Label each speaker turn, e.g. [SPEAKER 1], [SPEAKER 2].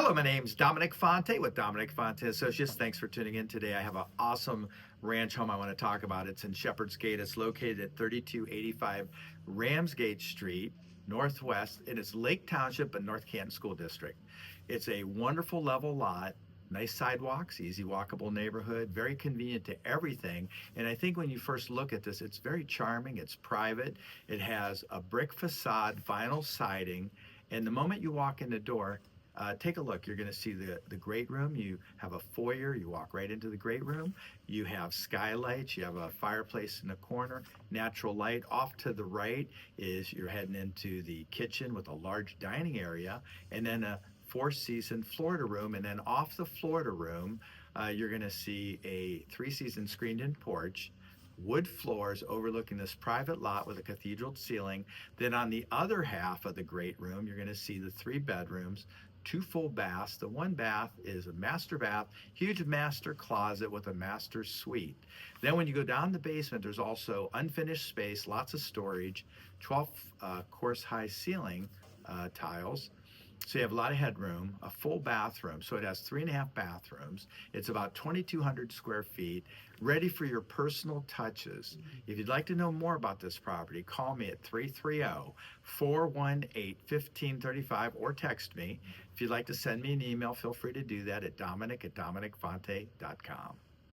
[SPEAKER 1] Hello, my name's Dominic Fonte with Dominic Fonte Associates. Thanks for tuning in today. I have an awesome ranch home I want to talk about. It's in Shepherd's Gate. It's located at 3285 Ramsgate Street, Northwest, and it's Lake Township and North Canton School District. It's a wonderful level lot, nice sidewalks, easy walkable neighborhood, very convenient to everything. And I think when you first look at this, it's very charming. It's private. It has a brick facade, vinyl siding, and the moment you walk in the door, take a look. You're going to see the great room. You have a foyer. You walk right into the great room. You have skylights. You have a fireplace in the corner, natural light. Off to the right is you're heading into the kitchen with a large dining area, and then a four-season Florida room. And then off the Florida room, you're going to see a three-season screened-in porch, wood floors overlooking this private lot with a cathedral ceiling. Then on the other half of the great room, you're going to see the three bedrooms, two full baths. The one bath is a master bath, huge master closet with a master suite. Then when you go down the basement, there's also unfinished space, lots of storage, 12 course high ceiling tiles. So you have a lot of headroom, a full bathroom. So it has 3.5 bathrooms. It's about 2,200 square feet, ready for your personal touches. If you'd like to know more about this property, call me at 330-418-1535 or text me. If you'd like to send me an email, feel free to do that at dominic@dominicfonte.com.